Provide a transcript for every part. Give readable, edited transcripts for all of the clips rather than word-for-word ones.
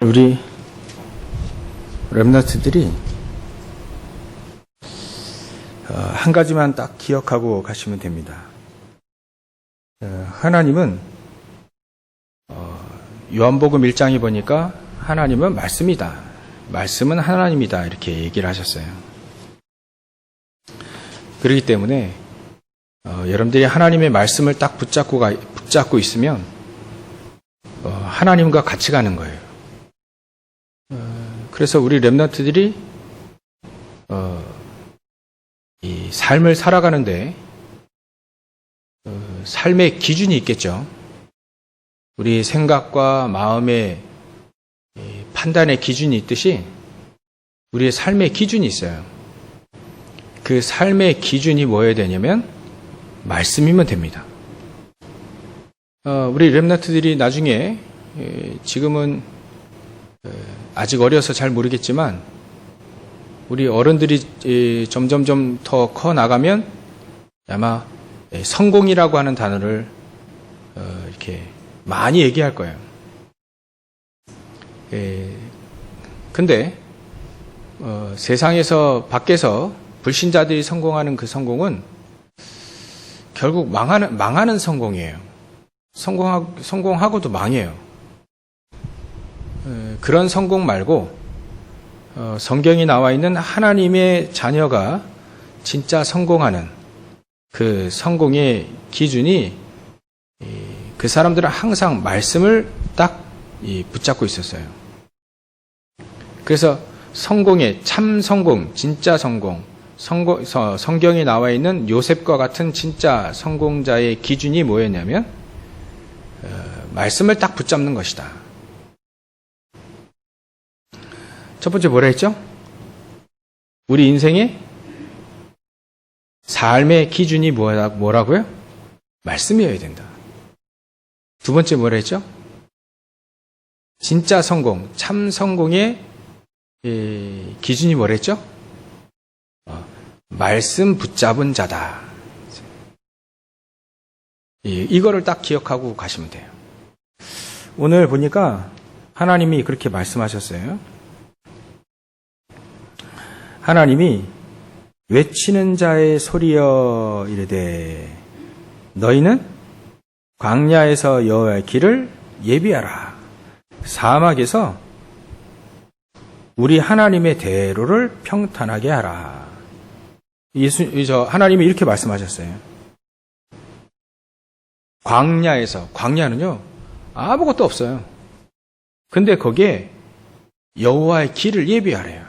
우리 렘넌트들이 한 가지만 딱 기억하고 가시면 됩니다. 하나님은 요한복음 1장에 보니까 하나님은 말씀이다. 말씀은 하나님이다. 이렇게 얘기를 하셨어요. 그렇기 때문에 여러분들이 하나님의 말씀을 딱 붙잡고 있으면 하나님과 같이 가는 거예요. 그래서 우리 렘넌트들이 이 삶을 살아가는데 삶의 기준이 있겠죠. 우리 생각과 마음의 판단의 기준이 있듯이 우리의 삶의 기준이 있어요. 그 삶의 기준이 뭐여야 되냐면 말씀이면 됩니다. 우리 렘넌트들이 나중에 지금은 아직 어려서 잘 모르겠지만 우리 어른들이 점점점 더 커 나가면 아마 성공이라고 하는 단어를 이렇게 많이 얘기할 거예요. 근데 세상에서 밖에서 불신자들이 성공하는 그 성공은 결국 망하는 성공이에요. 성공하고도 망해요. 그런 성공 말고 성경이 나와 있는 하나님의 자녀가 진짜 성공하는 그 성공의 기준이 그 사람들은 항상 말씀을 딱 붙잡고 있었어요. 그래서 성공의 참 성공, 진짜 성공, 성경에 나와 있는 요셉과 같은 진짜 성공자의 기준이 뭐였냐면 말씀을 딱 붙잡는 것이다. 첫 번째 뭐라 했죠? 우리 인생의 삶의 기준이 뭐라고요? 말씀이어야 된다. 두 번째 뭐라 했죠? 진짜 성공, 참 성공의 기준이 뭐라 했죠? 말씀 붙잡은 자다. 이거를 딱 기억하고 가시면 돼요. 오늘 보니까 하나님이 그렇게 말씀하셨어요. 하나님이 외치는 자의 소리여 이르되 너희는 광야에서 여호와의 길을 예비하라. 사막에서 우리 하나님의 대로를 평탄하게 하라. 하나님이 이렇게 말씀하셨어요. 광야는요 아무것도 없어요. 근데 거기에 여호와의 길을 예비하래요.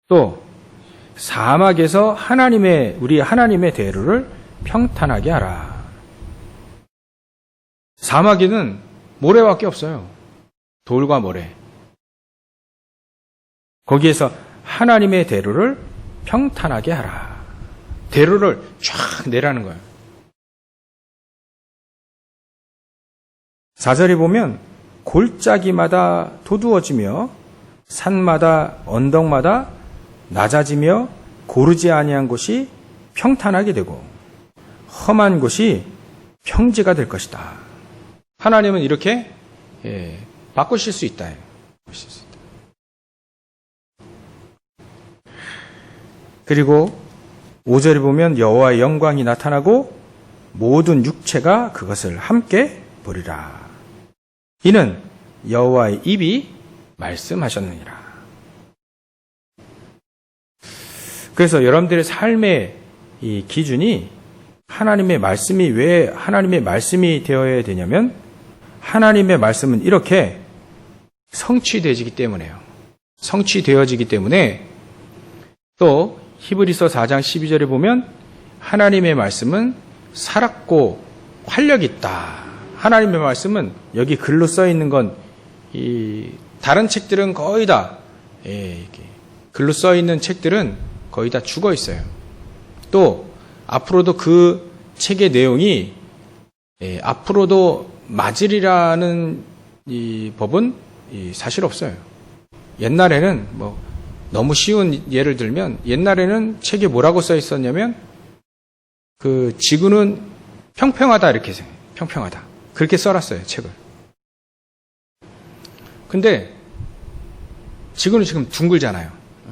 또 사막에서 우리 하나님의 대로를 평탄하게 하라. 사막에는 모래밖에 없어요. 돌과 모래. 거기에서 하나님의 대로를 평탄하게 하라. 대로를 쫙 내라는 거예요. 4절에 보면 골짜기마다 도두어지며 산마다 언덕마다 낮아지며 고르지 아니한 곳이 평탄하게 되고 험한 곳이 평지가 될 것이다. 하나님은 이렇게 바꾸실 수 있다. 그리고 5절에 보면 여호와의 영광이 나타나고 모든 육체가 그것을 함께 보리라. 이는 여호와의 입이 말씀하셨느니라. 그래서 여러분들의 삶의 이 기준이 하나님의 말씀이 왜 하나님의 말씀이 되어야 되냐면 하나님의 말씀은 이렇게 성취되어지기 때문에요. 성취되어지기 때문에 또 히브리서 4장 12절에 보면 하나님의 말씀은 살았고 활력이 있다. 하나님의 말씀은 여기 글로 써 있는 건 다른 책들은 거의 다 글로 써 있는 책들은 거의 다 죽어 있어요. 또 앞으로도 그 책의 내용이 앞으로도 맞으리라는 이 법은 사실 없어요. 옛날에는 너무 쉬운 예를 들면 옛날에는 책에 뭐라고 써 있었냐면 그 지구는 평평하다 이렇게 평평하다 그렇게 써놨어요 책을. 근데 지구는 지금 둥글잖아요.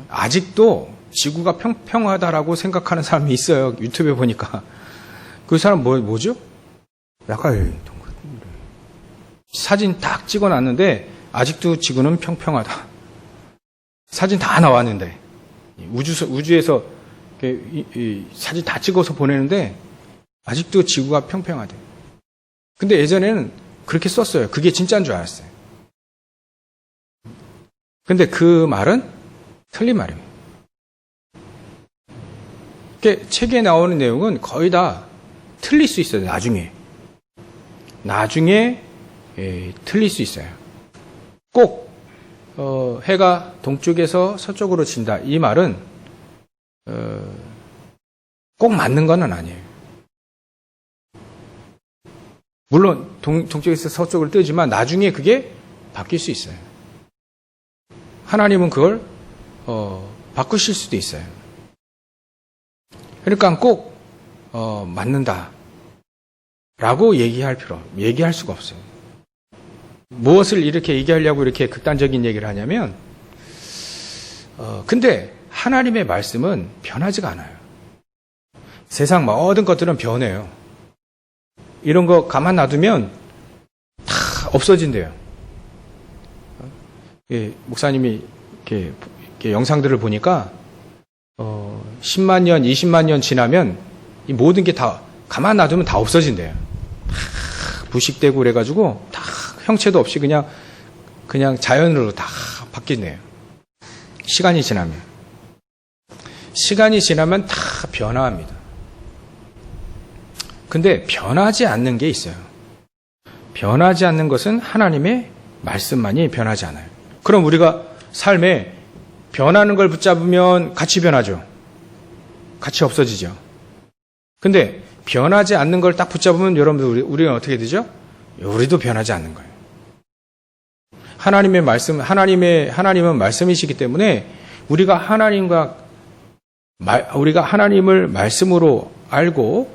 아직도 지구가 평평하다라고 생각하는 사람이 있어요. 유튜브에 보니까. 그 사람 뭐죠? 약간 사진 딱 찍어놨는데 아직도 지구는 평평하다. 사진 다 나왔는데 우주에서 사진 다 찍어서 보내는데 아직도 지구가 평평하대. 근데 예전에는 그렇게 썼어요. 그게 진짜인 줄 알았어요. 근데 그 말은 틀린 말입니다. 책에 나오는 내용은 거의 다 틀릴 수 있어요. 나중에 틀릴 수 있어요. 꼭 해가 동쪽에서 서쪽으로 진다. 이 말은 꼭 맞는 건 아니에요. 물론 동쪽에서 서쪽으로 뜨지만 나중에 그게 바뀔 수 있어요. 하나님은 그걸 바꾸실 수도 있어요. 그러니까 꼭 맞는다 라고 얘기할 수가 없어요. 무엇을 이렇게 얘기하려고 이렇게 극단적인 얘기를 하냐면 근데 하나님의 말씀은 변하지가 않아요. 세상 모든 것들은 변해요. 이런 거 가만 놔두면 다 없어진대요. 목사님이 이렇게 영상들을 보니까 10만 년, 20만 년 지나면 이 모든 게 다 가만 놔두면 다 없어진대요. 다 부식되고 그래가지고 다 형체도 없이 그냥 자연으로 다 바뀐대요. 시간이 지나면 다 변화합니다. 근데 변하지 않는 게 있어요. 변하지 않는 것은 하나님의 말씀만이 변하지 않아요. 그럼 우리가 삶에 변하는 걸 붙잡으면 같이 변하죠. 같이 없어지죠. 근데 변하지 않는 걸 딱 붙잡으면 여러분들 우리는 어떻게 되죠? 우리도 변하지 않는 거예요. 하나님의 말씀, 하나님은 말씀이시기 때문에 우리가 하나님을 말씀으로 알고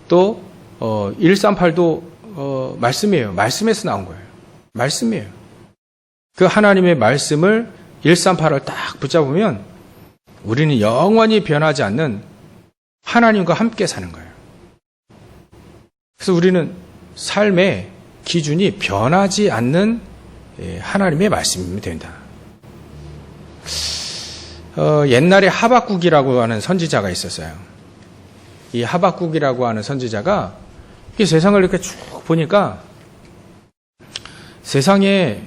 또 138도 말씀이에요. 말씀에서 나온 거예요. 말씀이에요. 그 하나님의 말씀을 138을 딱 붙잡으면 우리는 영원히 변하지 않는 하나님과 함께 사는 거예요. 그래서 우리는 삶의 기준이 변하지 않는 하나님의 말씀이 된다. 옛날에 하박국이라고 하는 선지자가 있었어요. 이 하박국이라고 하는 선지자가 이 세상을 이렇게 쭉 보니까 세상에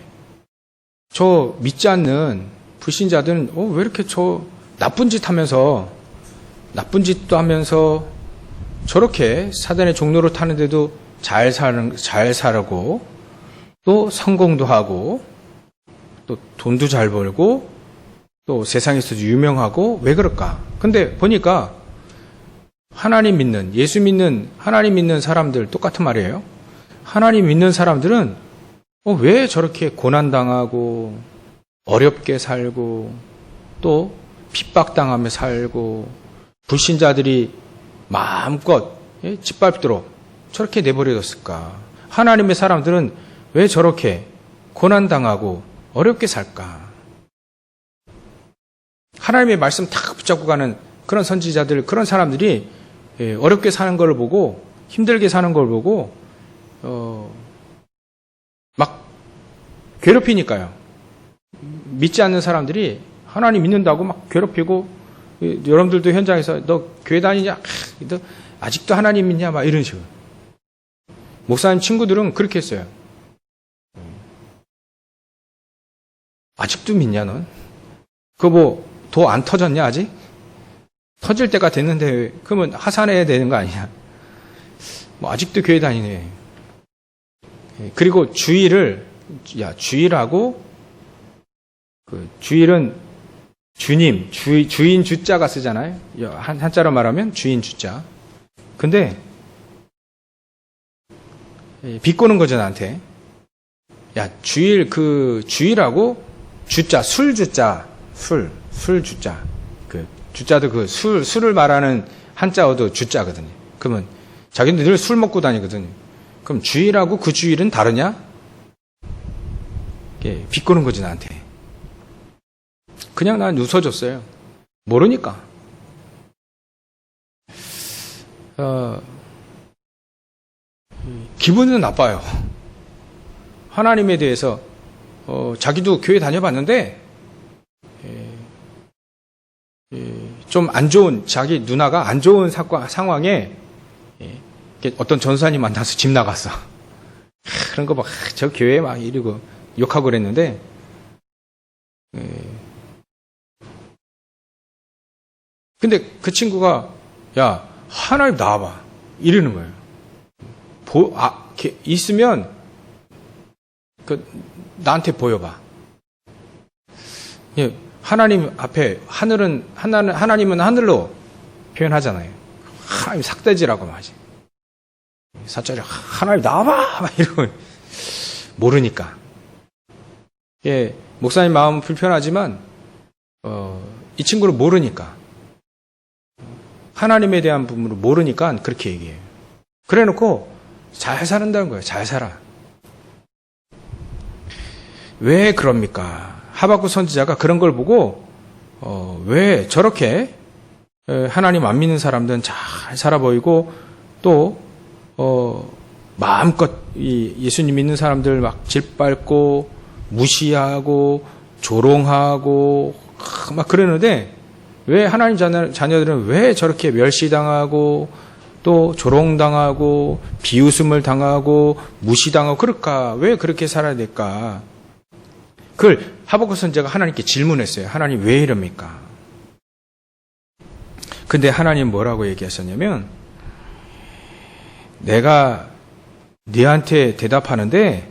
저 믿지 않는 불신자들은 왜 이렇게 저 나쁜 짓도 하면서 저렇게 사단의 종로를 타는데도 잘 살고 또 성공도 하고 또 돈도 잘 벌고 또 세상에서도 유명하고 왜 그럴까? 근데 보니까 하나님 믿는, 예수 믿는, 하나님 믿는 사람들 똑같은 말이에요. 하나님 믿는 사람들은 왜 저렇게 고난당하고 어렵게 살고 또 핍박당하며 살고 불신자들이 마음껏 짓밟도록 저렇게 내버려뒀을까? 하나님의 사람들은 왜 저렇게 고난당하고 어렵게 살까? 하나님의 말씀 탁 붙잡고 가는 그런 선지자들, 그런 사람들이 어렵게 사는 걸 보고 힘들게 사는 걸 보고 막 괴롭히니까요. 믿지 않는 사람들이 하나님 믿는다고 막 괴롭히고 여러분들도 현장에서 너 교회 다니냐? 너 아직도 하나님 믿냐? 막 이런 식으로. 목사님 친구들은 그렇게 했어요. 아직도 믿냐 넌? 그거 도 안 터졌냐 아직? 터질 때가 됐는데 그러면 하산해야 되는 거 아니냐? 아직도 교회 다니네. 그리고 주일하고 주일은 주님, 주인 주자가 쓰잖아요. 한자로 말하면 주인 주자. 근데 비꼬는 거죠 나한테. 주일하고 주자, 술 주자, 술 주자. 주자도 술을 말하는 한자어도 주자거든요. 그러면 자기는 늘 술 먹고 다니거든요. 그럼 주일하고 그 주일은 다르냐? 비꼬는 거지, 나한테. 그냥 난 웃어줬어요. 모르니까. 기분은 나빠요. 하나님에 대해서 자기도 교회 다녀봤는데 좀 안 좋은, 자기 누나가 안 좋은 상황에 어떤 전사님 만나서 집 나갔어. 그런 거 막 저 교회에 막 이러고 욕하고 그랬는데 근데 그 친구가 야, 하나님 나와봐 이러는 거예요. 있으면 나한테 보여봐. 하나님 앞에 하나님은 하늘로 표현하잖아요. 하나님 삭대지라고 하지. 사짜리 하나님 나와봐 막 이러고 모르니까. 목사님 마음은 불편하지만 이 친구는 모르니까. 하나님에 대한 부분을 모르니까 그렇게 얘기해요. 그래놓고 잘 사는다는 거예요. 잘 살아. 왜 그럽니까? 하박국 선지자가 그런 걸 보고 왜 저렇게 하나님 안 믿는 사람들은 잘 살아 보이고 또 마음껏 예수님 믿는 사람들 막 짓밟고 무시하고 조롱하고 막 그러는데 왜 하나님 자녀들은 왜 저렇게 멸시당하고 또 조롱당하고 비웃음을 당하고 무시당하고 그럴까? 왜 그렇게 살아야 될까? 그걸 하박국 선지자가 하나님께 질문했어요. 하나님 왜 이럽니까? 근데 하나님 뭐라고 얘기하셨냐면 내가 너한테 대답하는데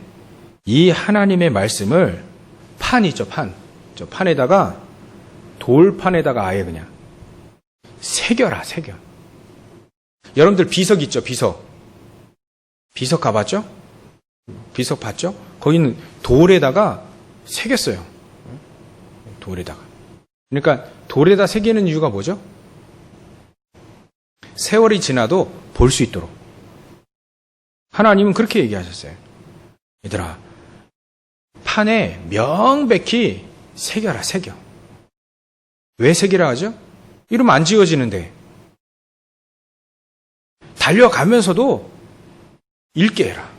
이 하나님의 말씀을 판이죠, 판. 저 판에다가 돌판에다가 아예 그냥 새겨라, 새겨. 여러분들 비석 있죠, 비석. 비석 가봤죠? 비석 봤죠? 거기는 돌에다가 새겼어요. 돌에다가. 그러니까 돌에다 새기는 이유가 뭐죠? 세월이 지나도 볼 수 있도록. 하나님은 그렇게 얘기하셨어요. 얘들아, 판에 명백히 새겨라, 새겨. 왜 새기라 하죠? 이러면 안 지워지는데. 달려가면서도 읽게 해라.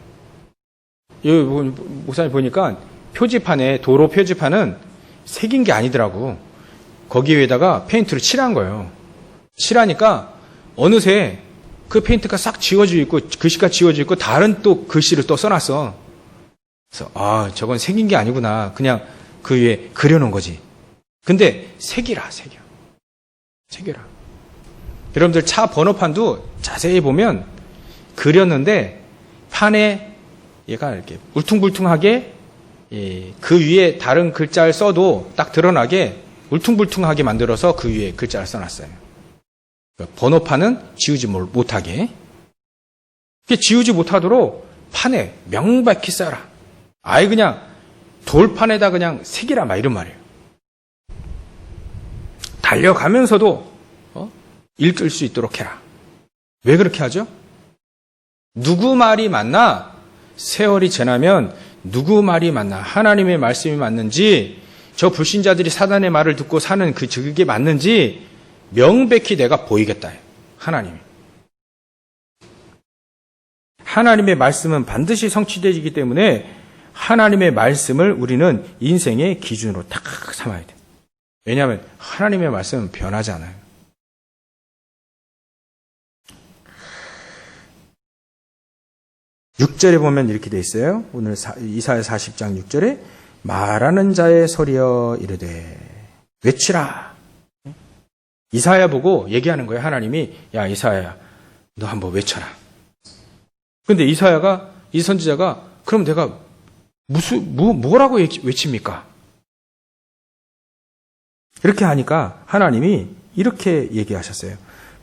여기 목사님 보니까 표지판에, 도로 표지판은 새긴 게 아니더라고. 거기 위에다가 페인트를 칠한 거예요. 칠하니까 어느새 그 페인트가 싹 지워지고 있고 글씨가 지워지고 있고 다른 또 글씨를 또 써놨어. 그래서 저건 새긴 게 아니구나. 그냥 그 위에 그려놓은 거지. 근데 새기라, 새겨. 새겨라. 여러분들 차 번호판도 자세히 보면 그렸는데 판에 얘가 이렇게 울퉁불퉁하게 그 위에 다른 글자를 써도 딱 드러나게 울퉁불퉁하게 만들어서 그 위에 글자를 써놨어요. 번호판은 지우지 못하게. 지우지 못하도록 판에 명백히 써라. 아예 그냥 돌판에다 그냥 새기라 막 이런 말이에요. 달려가면서도 읽을 수 있도록 해라. 왜 그렇게 하죠? 누구 말이 맞나? 세월이 지나면 누구 말이 맞나? 하나님의 말씀이 맞는지, 저 불신자들이 사단의 말을 듣고 사는 그게 맞는지 명백히 내가 보이겠다. 하나님이. 하나님의 말씀은 반드시 성취되기 때문에 하나님의 말씀을 우리는 인생의 기준으로 딱 삼아야 돼. 왜냐하면 하나님의 말씀은 변하지 않아요. (6절에) 보면 이렇게 돼 있어요. 오늘 이사야 40장 6절에 말하는 자의 소리여 이르되 외치라. 이사야 보고 얘기하는 거예요. 하나님이 야 이사야야 너 한번 외쳐라. 근데 이 선지자가 그럼 내가 뭐라고 외칩니까? 이렇게 하니까 하나님이 이렇게 얘기하셨어요.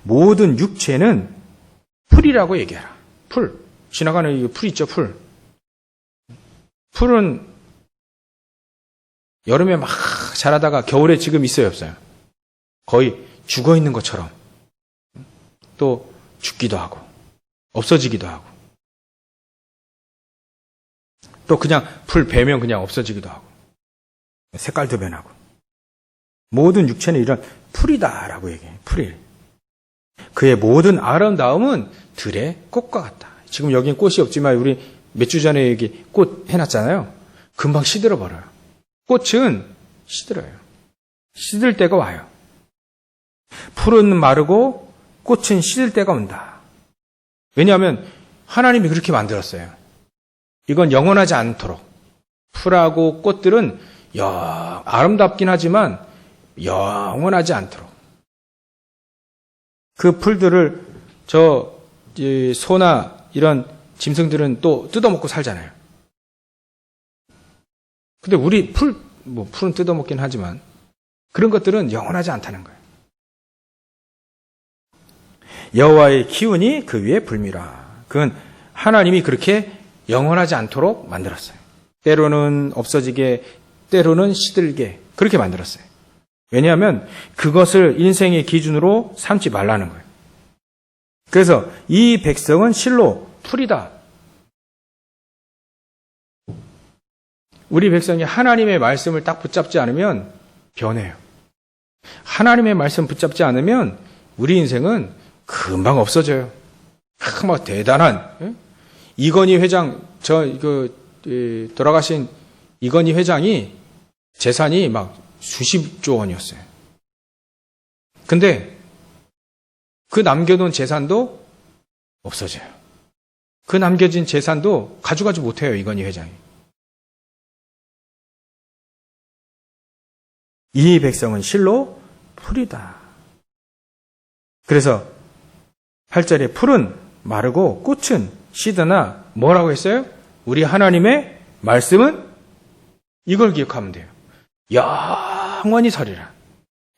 모든 육체는 풀이라고 얘기하라. 풀. 지나가는 이 풀 있죠, 풀. 풀은 여름에 막 자라다가 겨울에 지금 있어요, 없어요? 거의 죽어 있는 것처럼. 또 죽기도 하고, 없어지기도 하고. 또 그냥 풀 베면 그냥 없어지기도 하고, 색깔도 변하고. 모든 육체는 이런 풀이다라고 얘기해요. 풀이. 그의 모든 아름다움은 들의 꽃과 같다. 지금 여긴 꽃이 없지만 우리 몇 주 전에 여기 꽃 해놨잖아요. 금방 시들어 버려요. 꽃은 시들어요. 시들 때가 와요. 풀은 마르고 꽃은 시들 때가 온다. 왜냐하면 하나님이 그렇게 만들었어요. 이건 영원하지 않도록. 풀하고 꽃들은 아름답긴 하지만 영원하지 않도록. 그 풀들을 소나 이런 짐승들은 또 뜯어먹고 살잖아요. 근데 우리 풀은 뜯어먹긴 하지만 그런 것들은 영원하지 않다는 거예요. 여호와의 기운이 그 위에 불미라. 그건 하나님이 그렇게 영원하지 않도록 만들었어요. 때로는 없어지게, 때로는 시들게 그렇게 만들었어요. 왜냐하면 그것을 인생의 기준으로 삼지 말라는 거예요. 그래서 이 백성은 실로 풀이다. 우리 백성이 하나님의 말씀을 딱 붙잡지 않으면 변해요. 하나님의 말씀 붙잡지 않으면 우리 인생은 금방 없어져요. 막 대단한 이건희 회장, 돌아가신 이건희 회장이 재산이 막 수십조 원이었어요. 근데 그 남겨놓은 재산도 없어져요. 그 남겨진 재산도 가져가지 못해요, 이건희 회장이. 이 백성은 실로 풀이다. 그래서 8절에 풀은 마르고 꽃은 시드나 뭐라고 했어요? 우리 하나님의 말씀은 이걸 기억하면 돼요. 영원히 서리라.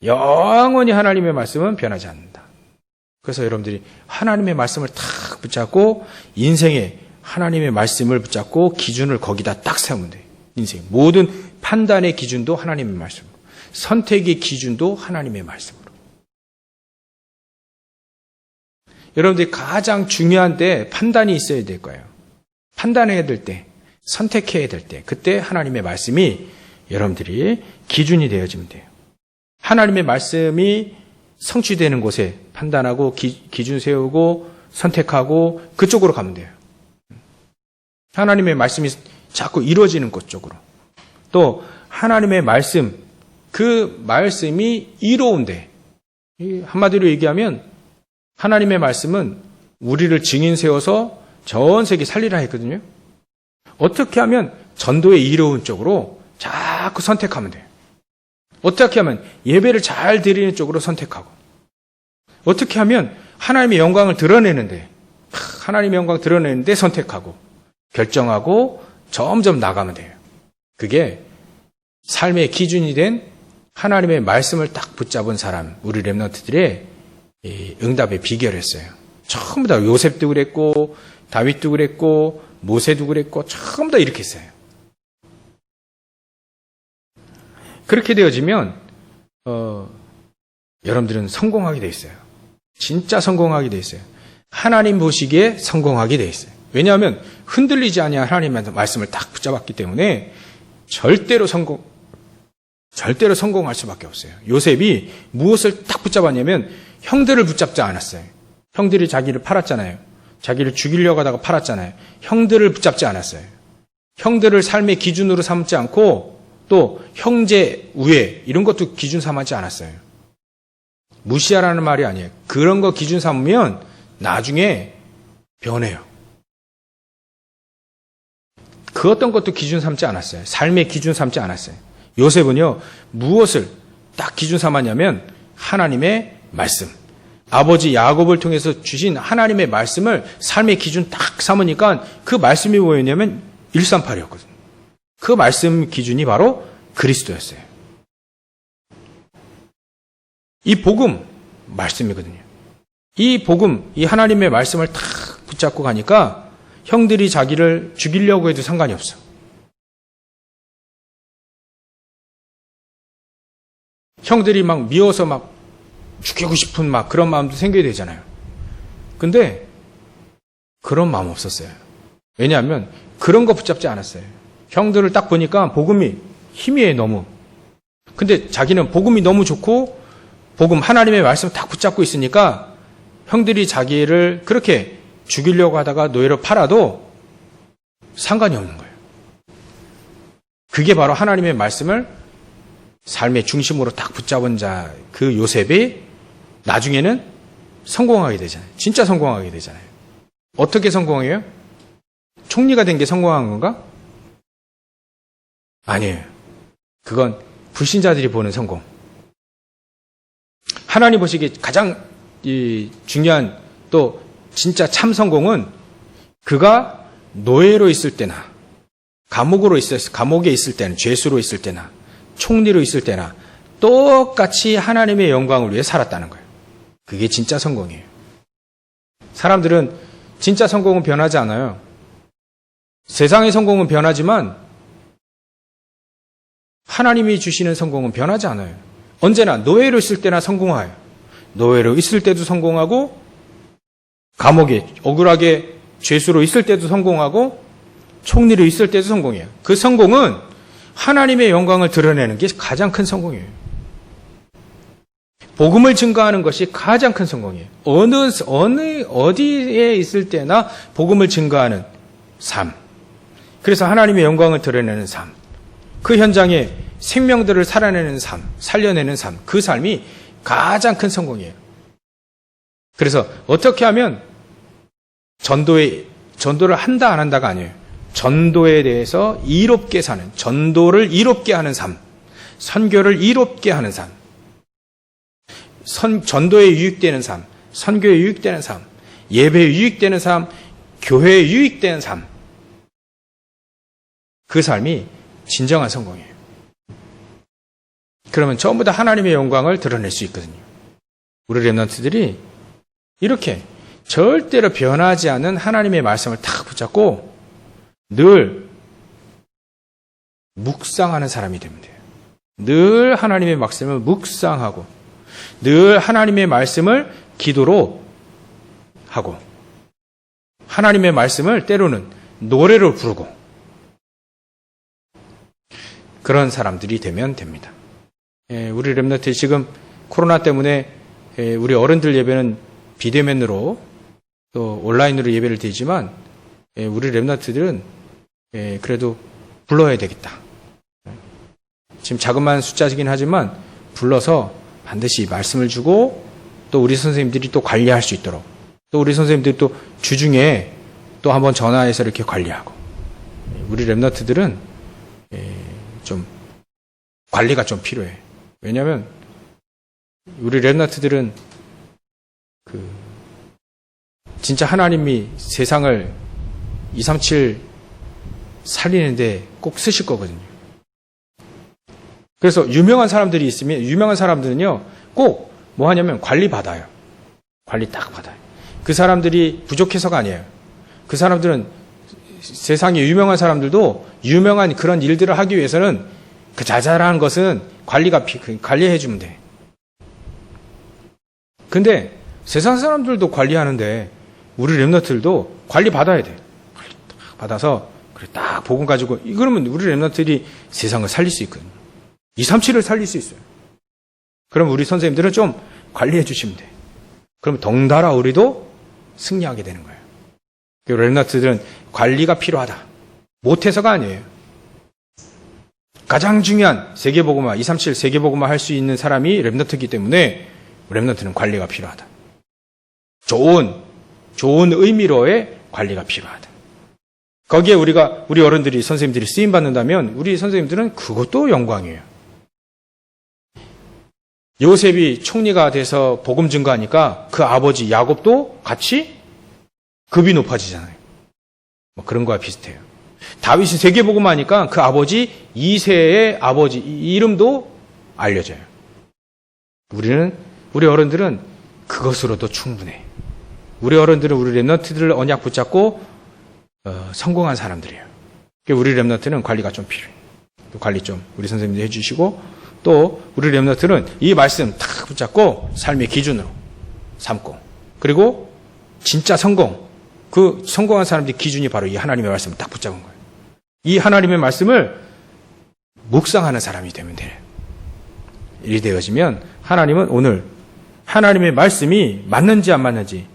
영원히 하나님의 말씀은 변하지 않는다. 그래서 여러분들이 하나님의 말씀을 탁 붙잡고 인생에 하나님의 말씀을 붙잡고 기준을 거기다 딱 세우면 돼요. 인생 모든 판단의 기준도 하나님의 말씀으로, 선택의 기준도 하나님의 말씀으로. 여러분들이 가장 중요한 때 판단이 있어야 될 거예요. 판단해야 될 때, 선택해야 될 때, 그때 하나님의 말씀이 여러분들이 기준이 되어지면 돼요. 하나님의 말씀이 성취되는 곳에 판단하고 기준 세우고 선택하고 그쪽으로 가면 돼요. 하나님의 말씀이 자꾸 이루어지는 곳 쪽으로. 또 하나님의 말씀, 그 말씀이 이로운데, 한마디로 얘기하면 하나님의 말씀은 우리를 증인 세워서 전 세계 살리라 했거든요. 어떻게 하면 전도의 이로운 쪽으로 자꾸 선택하면 돼요. 어떻게 하면 예배를 잘 드리는 쪽으로 선택하고, 어떻게 하면 하나님의 영광을 드러내는데, 하나님의 영광을 드러내는데 선택하고 결정하고 점점 나가면 돼요. 그게 삶의 기준이 된 하나님의 말씀을 딱 붙잡은 사람, 우리 렘넌트들의 응답의 비결이었어요. 전부 다 요셉도 그랬고 다윗도 그랬고 모세도 그랬고 전부 다 이렇게 했어요. 그렇게 되어지면 여러분들은 성공하게 돼 있어요. 진짜 성공하게 돼 있어요. 하나님 보시기에 성공하게 돼 있어요. 왜냐하면 흔들리지 아니한 하나님의 말씀을 딱 붙잡았기 때문에 절대로 성공할 수밖에 없어요. 요셉이 무엇을 딱 붙잡았냐면 형들을 붙잡지 않았어요. 형들이 자기를 팔았잖아요. 자기를 죽이려고 하다가 팔았잖아요. 형들을 붙잡지 않았어요. 형들을 삶의 기준으로 삼지 않고 또 형제 우애 이런 것도 기준 삼지 않았어요. 무시하라는 말이 아니에요. 그런 거 기준 삼으면 나중에 변해요. 그 어떤 것도 기준 삼지 않았어요. 삶의 기준 삼지 않았어요. 요셉은요, 무엇을 딱 기준 삼았냐면 하나님의 말씀. 아버지 야곱을 통해서 주신 하나님의 말씀을 삶의 기준 딱 삼으니까 그 말씀이 뭐였냐면 138이었거든요. 그 말씀 기준이 바로 그리스도였어요. 이 복음, 말씀이거든요. 이 복음, 이 하나님의 말씀을 딱 붙잡고 가니까 형들이 자기를 죽이려고 해도 상관이 없어. 형들이 막 미워서 막 죽이고 싶은 막 그런 마음도 생겨야 되잖아요. 근데 그런 마음 없었어요. 왜냐하면 그런 거 붙잡지 않았어요. 형들을 딱 보니까 복음이 힘이에요, 너무. 근데 자기는 복음이 너무 좋고 복음 하나님의 말씀을 딱 붙잡고 있으니까 형들이 자기를 그렇게 죽이려고 하다가 노예로 팔아도 상관이 없는 거예요. 그게 바로 하나님의 말씀을 삶의 중심으로 딱 붙잡은 자, 그 요셉이 나중에는 성공하게 되잖아요. 진짜 성공하게 되잖아요. 어떻게 성공해요? 총리가 된 게 성공한 건가? 아니에요. 그건 불신자들이 보는 성공. 하나님 보시기에 가장 중요한 또 진짜 참 성공은 그가 노예로 있을 때나 감옥에 있을 때는 죄수로 있을 때나 총리로 있을 때나 똑같이 하나님의 영광을 위해 살았다는 거예요. 그게 진짜 성공이에요. 사람들은 진짜 성공은 변하지 않아요. 세상의 성공은 변하지만 하나님이 주시는 성공은 변하지 않아요. 언제나 노예로 있을 때나 성공해요. 노예로 있을 때도 성공하고 감옥에 억울하게 죄수로 있을 때도 성공하고 총리로 있을 때도 성공해요. 그 성공은 하나님의 영광을 드러내는 게 가장 큰 성공이에요. 복음을 증거하는 것이 가장 큰 성공이에요. 어디에 있을 때나 복음을 증거하는 삶. 그래서 하나님의 영광을 드러내는 삶. 그 현장에 생명들을 살아내는 삶, 살려내는 삶. 그 삶이 가장 큰 성공이에요. 그래서 어떻게 하면 전도를 한다 안 한다가 아니에요. 전도에 대해서 이롭게 사는, 전도를 이롭게 하는 삶, 선교를 이롭게 하는 삶, 전도에 유익되는 삶, 선교에 유익되는 삶, 예배에 유익되는 삶, 교회에 유익되는 삶. 그 삶이 진정한 성공이에요. 그러면 전부 다 하나님의 영광을 드러낼 수 있거든요. 우리 렘넌트들이 이렇게 절대로 변하지 않은 하나님의 말씀을 탁 붙잡고 늘 묵상하는 사람이 되면 돼요. 늘 하나님의 말씀을 묵상하고 늘 하나님의 말씀을 기도로 하고 하나님의 말씀을 때로는 노래로 부르고 그런 사람들이 되면 됩니다. 우리 렘넌트 지금 코로나 때문에 우리 어른들 예배는 비대면으로 또 온라인으로 예배를 드리지만 우리 렘넌트들은 그래도 불러야 되겠다. 지금 자그마한 숫자이긴 하지만 불러서 반드시 말씀을 주고 또 우리 선생님들이 또 관리할 수 있도록 또 우리 선생님들이 또 주중에 또 한번 전화해서 이렇게 관리하고 우리 렘넌트들은 좀 관리가 좀 필요해. 왜냐하면 우리 렘넌트들은 진짜 하나님이 세상을 237 살리는데 꼭 쓰실 거거든요. 그래서 유명한 사람들이 있으면 유명한 사람들은요 꼭 뭐 하냐면 관리 받아요. 관리 딱 받아요. 그 사람들이 부족해서가 아니에요. 그 사람들은 세상에 유명한 사람들도 유명한 그런 일들을 하기 위해서는 그 자잘한 것은 관리해 주면 돼. 근데 세상 사람들도 관리하는데 우리 렘넌트들도 관리 받아야 돼. 관리 딱 받아서 그래 딱 복음 가지고 그러면 우리 렘넌트들이 세상을 살릴 수 있거든요. 237을 살릴 수 있어요. 그럼 우리 선생님들은 좀 관리해 주시면 돼. 그럼 덩달아 우리도 승리하게 되는 거예요. 렘넌트들은 관리가 필요하다. 못해서가 아니에요. 가장 중요한 세계복음화, 237 세계복음화 할 수 있는 사람이 렘넌트이기 때문에 렘넌트는 관리가 필요하다. 좋은 의미로의 관리가 필요하다. 거기에 우리 어른들이 선생님들이 쓰임 받는다면 우리 선생님들은 그것도 영광이에요. 요셉이 총리가 돼서 복음 증거하니까 그 아버지 야곱도 같이 급이 높아지잖아요. 뭐 그런 거와 비슷해요. 다윗이 세계복음하니까 그 아버지 이세의 아버지 이름도 알려져요. 우리 어른들은 그것으로도 충분해. 우리 어른들은 우리 렘넌트들을 언약 붙잡고 성공한 사람들이에요. 우리 렘넌트는 관리가 좀 필요해요. 또 관리 좀 우리 선생님들 해주시고 또 우리 렘넌트는 이 말씀 탁 붙잡고 삶의 기준으로 삼고 그리고 진짜 성공 그 성공한 사람들의 기준이 바로 이 하나님의 말씀을 딱 붙잡은 거예요. 이 하나님의 말씀을 묵상하는 사람이 되면 돼요. 일이 되어지면 하나님은 오늘 하나님의 말씀이 맞는지 안 맞는지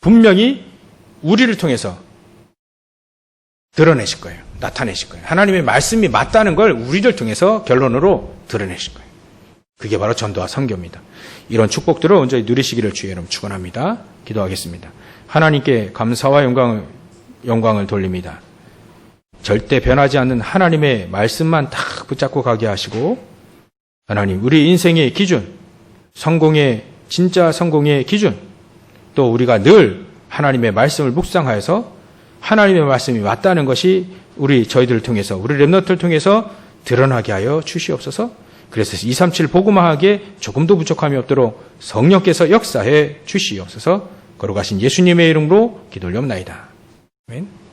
분명히 우리를 통해서 드러내실 거예요. 나타내실 거예요. 하나님의 말씀이 맞다는 걸 우리를 통해서 결론으로 드러내실 거예요. 그게 바로 전도와 선교입니다. 이런 축복들을 온전히 누리시기를 주의 이름 축원합니다. 기도하겠습니다. 하나님께 감사와 영광을 돌립니다. 절대 변하지 않는 하나님의 말씀만 딱 붙잡고 가게 하시고, 하나님, 우리 인생의 기준, 진짜 성공의 기준, 또 우리가 늘 하나님의 말씀을 묵상하여서 하나님의 말씀이 맞다는 것이 저희들을 통해서, 우리 렘넌트를 통해서 드러나게 하여 주시옵소서. 그래서 237 복음화하기에 조금도 부족함이 없도록 성령께서 역사해 주시옵소서. 걸어가신 예수님의 이름으로 기도 올려옵나이다. 아멘.